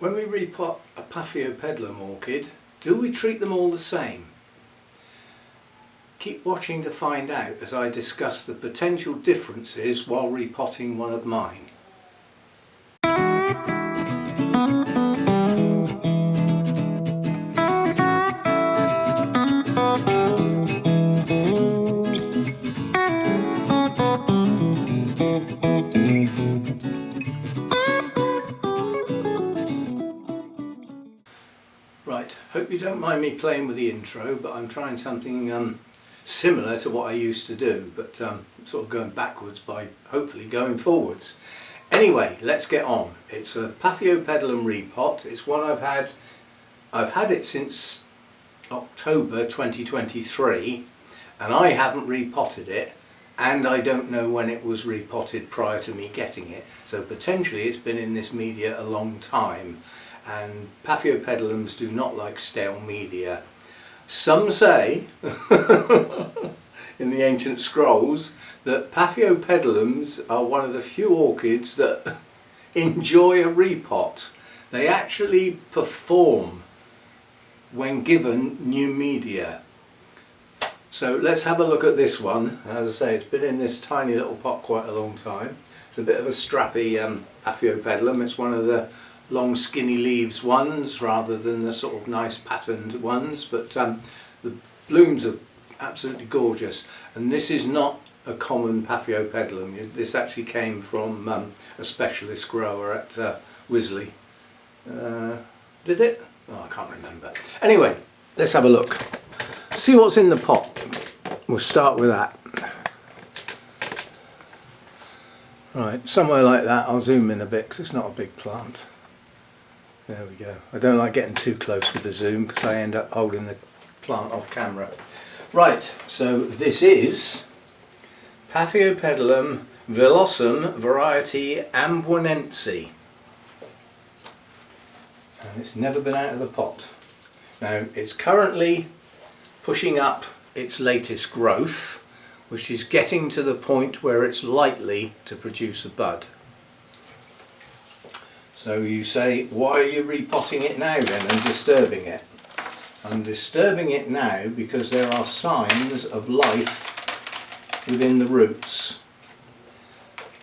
When we repot a Paphiopedilum orchid, do we treat them all the same? Keep watching to find out as I discuss the potential differences while repotting one of mine. Right, hope you don't mind me playing with the intro, but I'm trying something similar to what I used to do, but sort of going backwards by hopefully going forwards. Anyway, let's get on. It's a Paphiopedilum repot. It's one I've had it since October 2023, and I haven't repotted it, and I don't know when it was repotted prior to me getting it, so potentially it's been in this media a long time. And Paphiopedilums do not like stale media. Some say in the ancient scrolls that Paphiopedilums are one of the few orchids that enjoy a repot. They actually perform when given new media. So let's have a look at this one. As I say, it's been in this tiny little pot quite a long time. It's a bit of a strappy Paphiopedilum. It's one of the long skinny leaves ones rather than the sort of nice patterned ones, but the blooms are absolutely gorgeous. And this is not a common Paphiopedilum. This actually came from a specialist grower at Wisley. Did it? Oh, I can't remember. Anyway, let's have a look. See what's in the pot. We'll start with that. Right, somewhere like that. I'll zoom in a bit because it's not a big plant. There we go. I don't like getting too close with the zoom because I end up holding the plant off camera. Right, so this is Paphiopedilum villosum variety ambuinense. And it's never been out of the pot. Now it's currently pushing up its latest growth, which is getting to the point where it's likely to produce a bud. So you say, why are you repotting it now then and disturbing it? I'm disturbing it now because there are signs of life within the roots.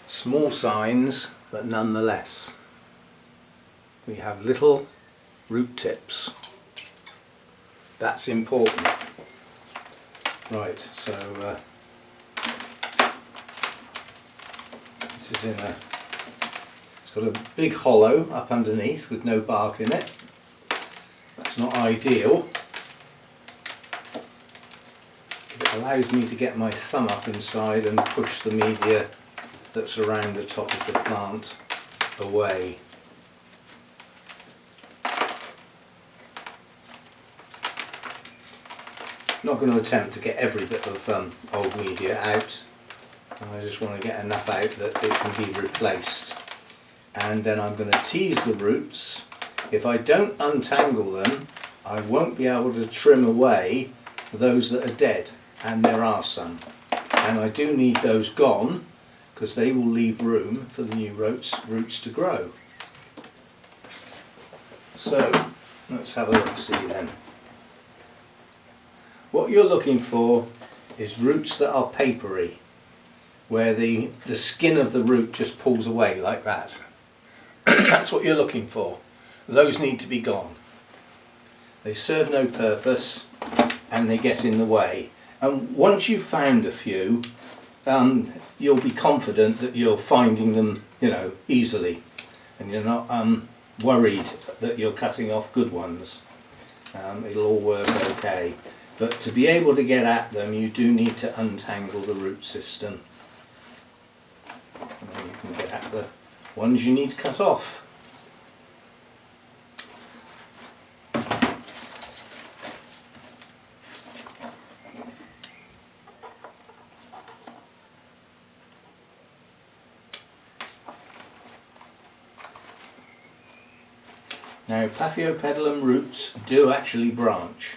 Small signs, but nonetheless. We have little root tips. That's important. Right, so this is in a... It's got a big hollow up underneath with no bark in it. That's not ideal. It allows me to get my thumb up inside and push the media that's around the top of the plant away. I'm not going to attempt to get every bit of old media out. I just want to get enough out that it can be replaced. And then I'm going to tease the roots. If I don't untangle them, I won't be able to trim away those that are dead, and there are some. And I do need those gone because they will leave room for the new roots to grow. So let's have a look see then. What you're looking for is roots that are papery, where the skin of the root just pulls away like that. That's what you're looking for. Those need to be gone. They serve no purpose and they get in the way. And once you've found a few, you'll be confident that you're finding them, easily, and you're not worried that you're cutting off good ones. It'll all work okay. But to be able to get at them, you do need to untangle the root system. And then you can get at the ones you need to cut off. Now, Paphiopedilum roots do actually branch.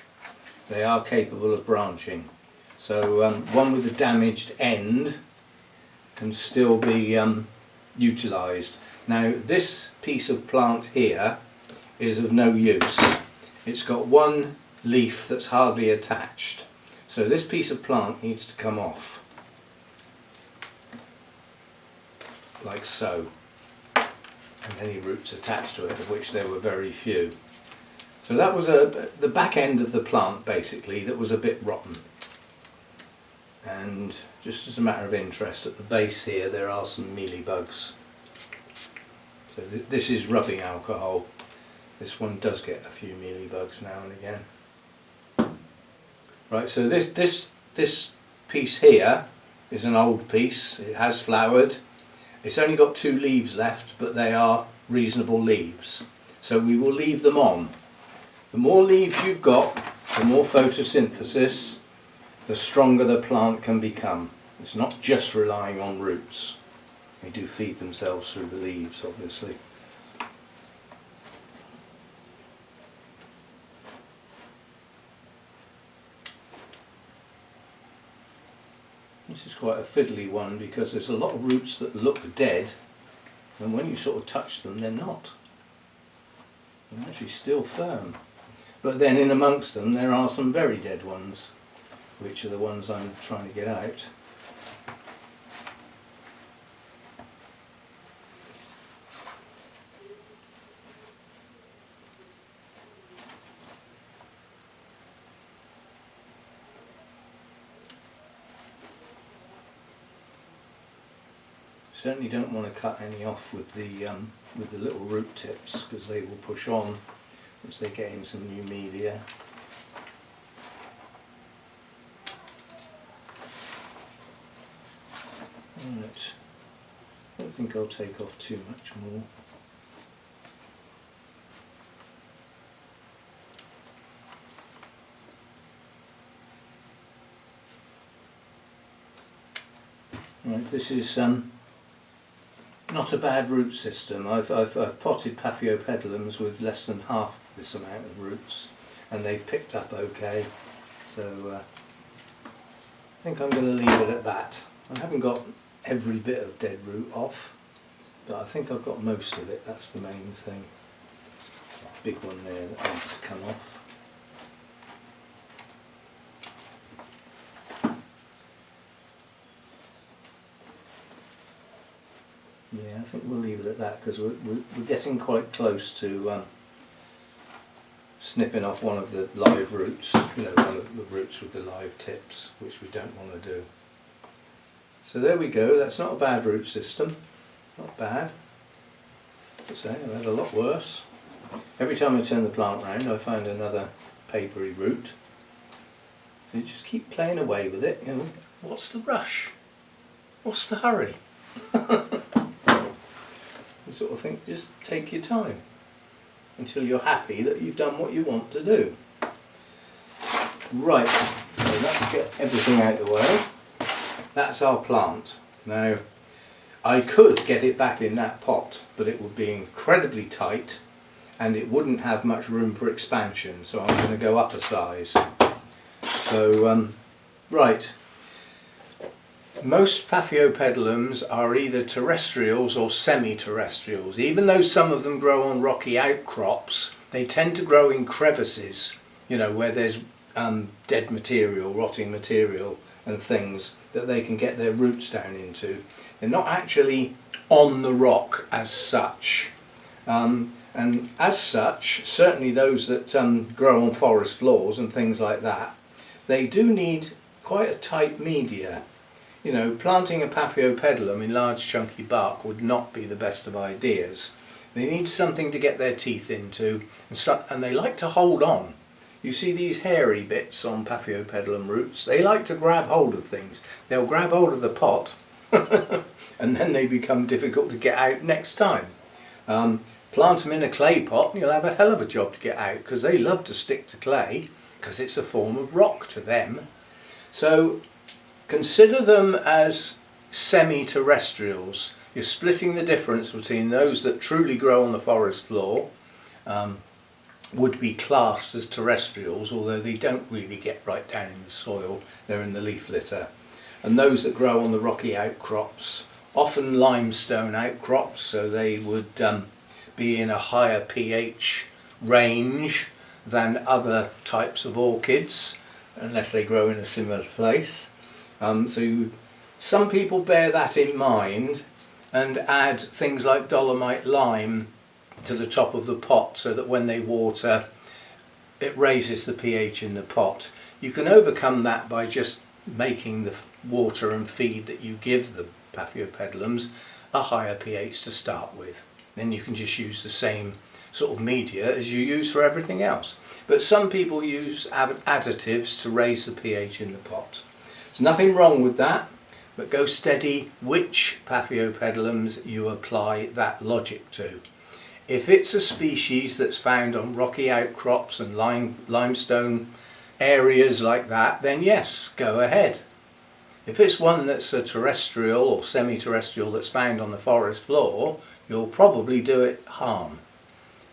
They are capable of branching. So one with a damaged end can still be utilised. Now this piece of plant here is of no use. It's got one leaf that's hardly attached. So this piece of plant needs to come off, like so, and any roots attached to it, of which there were very few. So that was the back end of the plant basically that was a bit rotten. And just as a matter of interest, at the base here there are some mealybugs. So this is rubbing alcohol. This one does get a few mealybugs now and again. Right, so this piece here is an old piece. It has flowered. It's only got 2 leaves left, but they are reasonable leaves. So we will leave them on. The more leaves you've got, the more photosynthesis, the stronger the plant can become. It's not just relying on roots. They do feed themselves through the leaves, obviously. This is quite a fiddly one because there's a lot of roots that look dead, and when you sort of touch them they're not. They're actually still firm. But then in amongst them there are some very dead ones, which are the ones I'm trying to get out. Certainly don't want to cut any off with the little root tips, because they will push on once they get in some new media. Right. I don't think I'll take off too much more. Right, this is not a bad root system. I've potted Paphiopedilums with less than half this amount of roots, and they've picked up okay. So I think I'm going to leave it at that. I haven't got every bit of dead root off, but I think I've got most of it. That's the main thing. Big one there that needs to come off. Yeah, I think we'll leave it at that because we're getting quite close to snipping off one of the live roots, you know, one of the roots with the live tips, which we don't want to do. So there we go, that's not a bad root system, not bad. I'd say I've had a lot worse. Every time I turn the plant round I find another papery root. So you just keep playing away with it, you know, what's the rush? What's the hurry? You sort of think, just take your time until you're happy that you've done what you want to do. Right, so let's get everything out of the way. That's our plant. Now, I could get it back in that pot, but it would be incredibly tight and it wouldn't have much room for expansion, so I'm going to go up a size. So, right. Most Paphiopedilums are either terrestrials or semi-terrestrials. Even though some of them grow on rocky outcrops, they tend to grow in crevices, you know, where there's dead material, rotting material and things that they can get their roots down into. They're not actually on the rock as such. And as such, certainly those that grow on forest floors and things like that, they do need quite a tight media. You know, planting a Paphiopedilum in large chunky bark would not be the best of ideas. They need something to get their teeth into, and they like to hold on. You see these hairy bits on Paphiopedilum roots, they like to grab hold of things. They'll grab hold of the pot and then they become difficult to get out next time. Plant them in a clay pot and you'll have a hell of a job to get out, because they love to stick to clay because it's a form of rock to them. So consider them as semi-terrestrials. You're splitting the difference between those that truly grow on the forest floor, would be classed as terrestrials, although they don't really get right down in the soil, they're in the leaf litter, and those that grow on the rocky outcrops, often limestone outcrops, so they would be in a higher pH range than other types of orchids, unless they grow in a similar place. Some people bear that in mind and add things like dolomite lime to the top of the pot so that when they water it raises the pH in the pot. You can overcome that by just making the water and feed that you give the Paphiopedilums a higher pH to start with. Then you can just use the same sort of media as you use for everything else. But some people use additives to raise the pH in the pot. There's nothing wrong with that, but go steady which Paphiopedilums you apply that logic to. If it's a species that's found on rocky outcrops and limestone areas like that, then yes, go ahead. If it's one that's a terrestrial or semi-terrestrial that's found on the forest floor, you'll probably do it harm,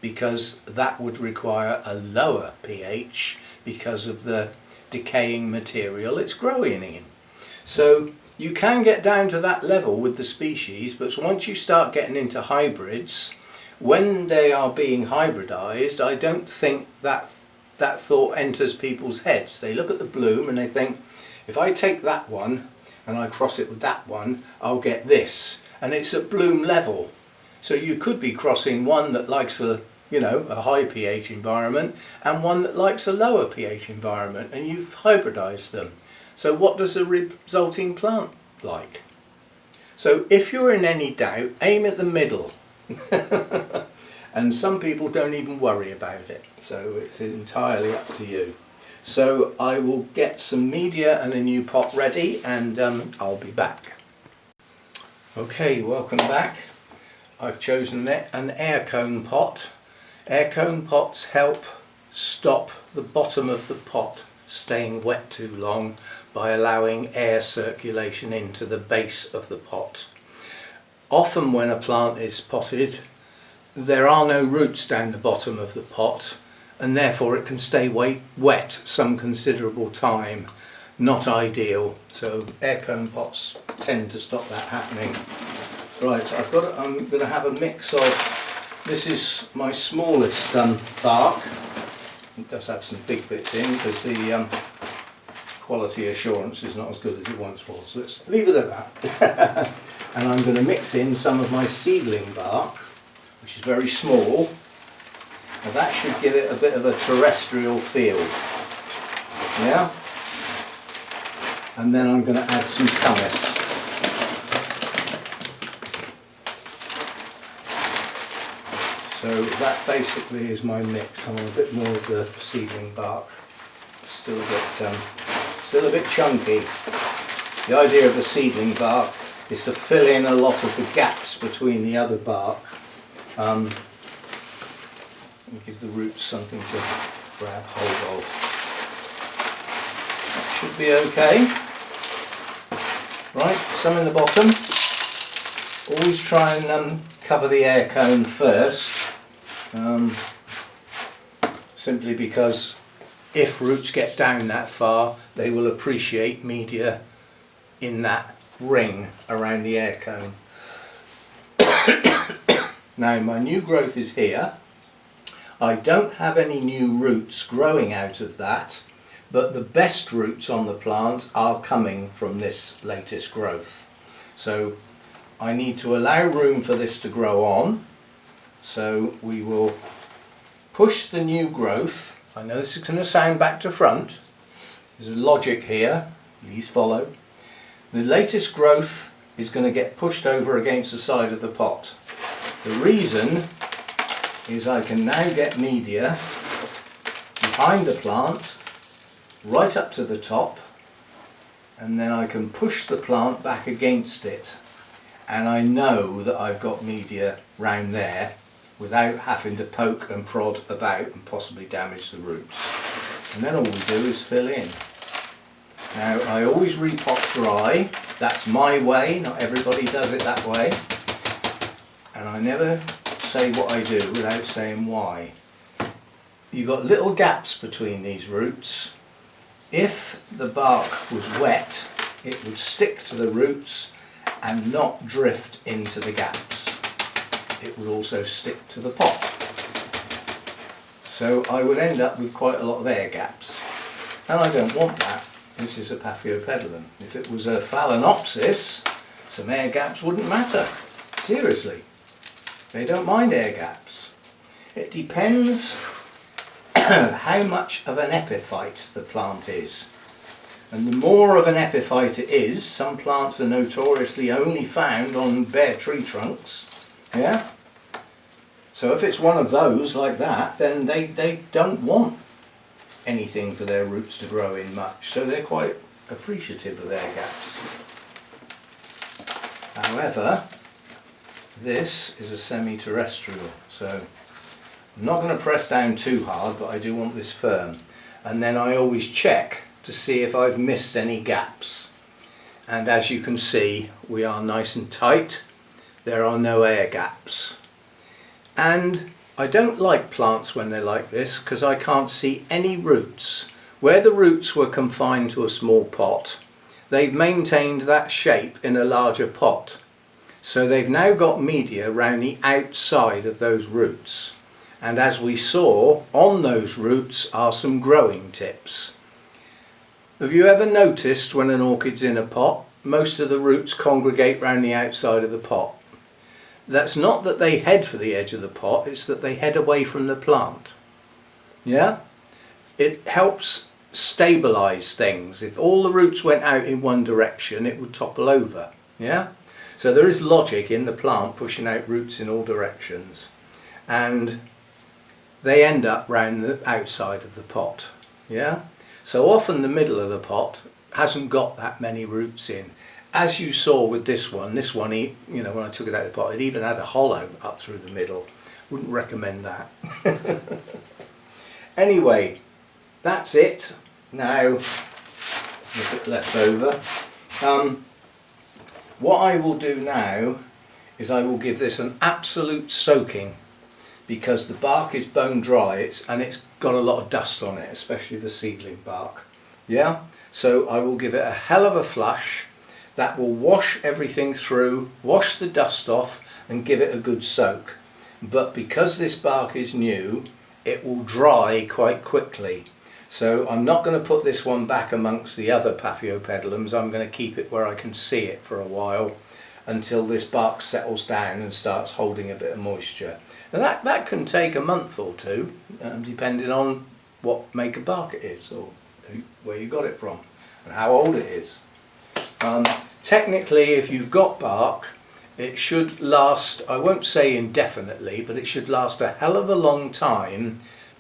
because that would require a lower pH because of the decaying material it's growing in. So you can get down to that level with the species, but once you start getting into hybrids, when they are being hybridized, I don't think that thought enters people's heads. They look at the bloom and they think, if I take that one and I cross it with that one, I'll get this. And it's at bloom level. So you could be crossing one that likes a high pH environment and one that likes a lower pH environment, and you've hybridized them. So what does the resulting plant like? So if you're in any doubt, aim at the middle. And some people don't even worry about it, so it's entirely up to you. So I will get some media and a new pot ready, and I'll be back. Okay, welcome back. I've chosen an air cone pot. Air cone pots help stop the bottom of the pot staying wet too long by allowing air circulation into the base of the pot. Often when a plant is potted, there are no roots down the bottom of the pot, and therefore it can stay wet some considerable time. Not ideal, so air cone pots tend to stop that happening. Right, I'm going to have a mix of, this is my smallest bark. It does have some big bits in because the quality assurance is not as good as it once was. Let's leave it at that. And I'm going to mix in some of my seedling bark, which is very small. Now that should give it a bit of a terrestrial feel. Yeah? And then I'm going to add some pumice. So that basically is my mix. I want a bit more of the seedling bark. Still a bit chunky. The idea of the seedling bark is to fill in a lot of the gaps between the other bark and give the roots something to grab hold of. That should be okay. Right, some in the bottom. Always try and cover the air cone first, simply because if roots get down that far, they will appreciate media in that ring around the air cone. Now my new growth is here. I don't have any new roots growing out of that, but the best roots on the plant are coming from this latest growth. So I need to allow room for this to grow on. So we will push the new growth. I know this is going to sound back to front. There's a logic here, please follow. The latest growth is going to get pushed over against the side of the pot. The reason is I can now get media behind the plant right up to the top, and then I can push the plant back against it, and I know that I've got media round there without having to poke and prod about and possibly damage the roots. And then all we do is fill in. Now I always repot dry. That's my way, not everybody does it that way. And I never say what I do without saying why. You've got little gaps between these roots. If the bark was wet, it would stick to the roots and not drift into the gaps. It would also stick to the pot. So I would end up with quite a lot of air gaps. And I don't want that. This is a Paphiopedilum. If it was a Phalaenopsis, some air gaps wouldn't matter. Seriously. They don't mind air gaps. It depends how much of an epiphyte the plant is. And the more of an epiphyte it is, some plants are notoriously only found on bare tree trunks. Yeah? So if it's one of those like that, then they don't want anything for their roots to grow in much. So they're quite appreciative of air gaps. However, this is a semi-terrestrial, so I'm not going to press down too hard, but I do want this firm. And then I always check to see if I've missed any gaps. And as you can see, we are nice and tight. There are no air gaps. And I don't like plants when they're like this because I can't see any roots. Where the roots were confined to a small pot, they've maintained that shape in a larger pot. So they've now got media around the outside of those roots. And as we saw, on those roots are some growing tips. Have you ever noticed when an orchid's in a pot, most of the roots congregate round the outside of the pot? That's not that they head for the edge of the pot, it's that they head away from the plant. Yeah? It helps stabilise things. If all the roots went out in one direction, it would topple over. Yeah? So there is logic in the plant pushing out roots in all directions. And they end up round the outside of the pot. Yeah? So often the middle of the pot hasn't got that many roots in. As you saw with this one, you know, when I took it out of the pot, it even had a hollow up through the middle. Wouldn't recommend that. Anyway, that's it. Now, a bit left over. What I will do now is I will give this an absolute soaking because the bark is bone dry and it's got a lot of dust on it, especially the seedling bark. Yeah? So I will give it a hell of a flush. That will wash everything through, wash the dust off and give it a good soak. But because this bark is new, it will dry quite quickly. So I'm not going to put this one back amongst the other Paphiopedilums. I'm going to keep it where I can see it for a while until this bark settles down and starts holding a bit of moisture. And that can take a month or two, depending on what make of bark it is or where you got it from and how old it is. Technically, if you've got bark, it should last, I won't say indefinitely, but it should last a hell of a long time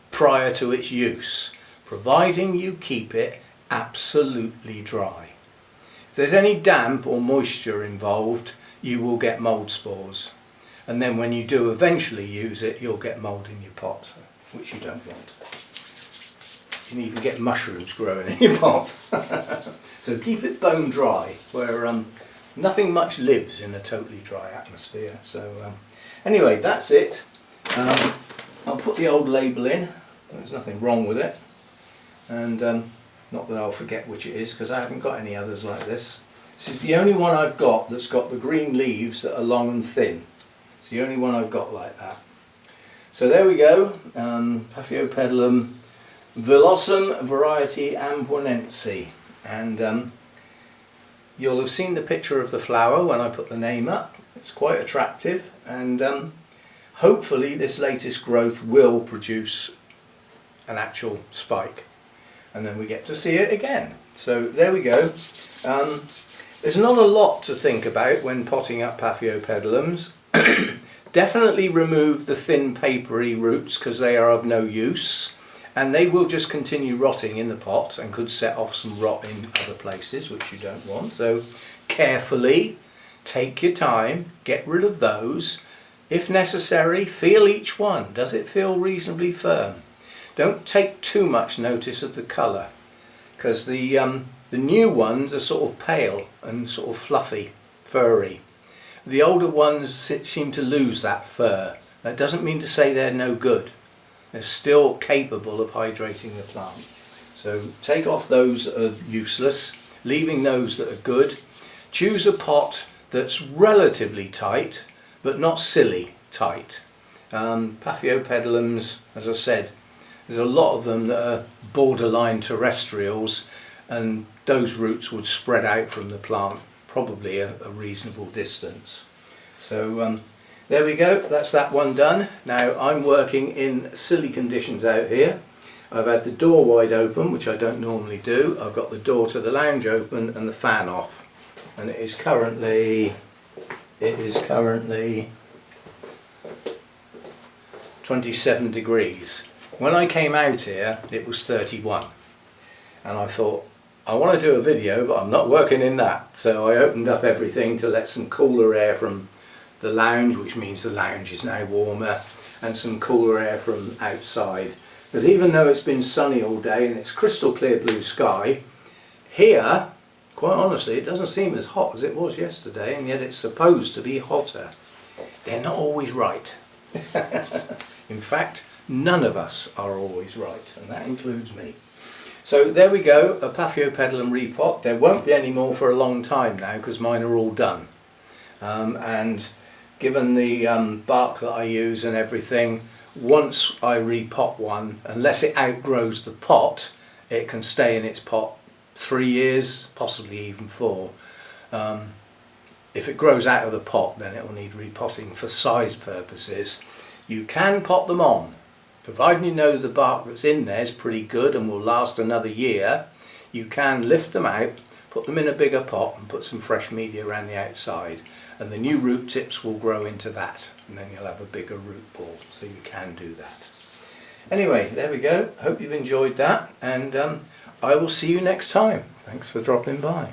prior to its use, providing you keep it absolutely dry. If there's any damp or moisture involved, you will get mould spores. And then when you do eventually use it, you'll get mould in your pot, which you don't want. You can even get mushrooms growing in your pot. So keep it bone dry, where nothing much lives in a totally dry atmosphere. So anyway, that's it. I'll put the old label in. There's nothing wrong with it. And not that I'll forget which it is, because I haven't got any others like this. This is the only one I've got that's got the green leaves that are long and thin. It's the only one I've got like that. So there we go. Paphiopedilum villosum variety ambuenense. And you'll have seen the picture of the flower when I put the name up. It's quite attractive, and hopefully this latest growth will produce an actual spike, and then we get to see it again. So there we go. There's not a lot to think about when potting up Paphiopedilums. Definitely remove the thin papery roots because they are of no use. And they will just continue rotting in the pot and could set off some rot in other places, which you don't want. So carefully, take your time, get rid of those. If necessary, feel each one. Does it feel reasonably firm? Don't take too much notice of the colour, because the new ones are sort of pale and sort of fluffy, furry. The older ones seem to lose that fur. That doesn't mean to say they're no good. They're still capable of hydrating the plant. So take off those that are useless, leaving those that are good. Choose a pot that's relatively tight, but not silly tight. Paphiopedilums, as I said, There's a lot of them that are borderline terrestrials, and those roots would spread out from the plant probably a reasonable distance. So there we go, that's that one done. Now I'm working in silly conditions out here. I've had the door wide open, which I don't normally do. I've got the door to the lounge open and the fan off, and it is currently 27 degrees. When I came out here it was 31, and I thought, I want to do a video but I'm not working in that, so I opened up everything to let some cooler air from the lounge, which means the lounge is now warmer, and some cooler air from outside. Because even though it's been sunny all day and it's crystal clear blue sky, here, quite honestly, it doesn't seem as hot as it was yesterday, and yet it's supposed to be hotter. They're not always right. In fact, none of us are always right, and that includes me. So there we go, a Paphiopedilum repot. There won't be any more for a long time now because mine are all done. And given the bark that I use and everything, once I repot one, unless it outgrows the pot, it can stay in its pot 3 years, possibly even 4. If it grows out of the pot, then it will need repotting for size purposes. You can pot them on, providing you know the bark that's in there is pretty good and will last another year. You can lift them out, put them in a bigger pot and put some fresh media around the outside, and the new root tips will grow into that, and then you'll have a bigger root ball, so you can do that. Anyway, there we go. Hope you've enjoyed that, and I will see you next time. Thanks for dropping by.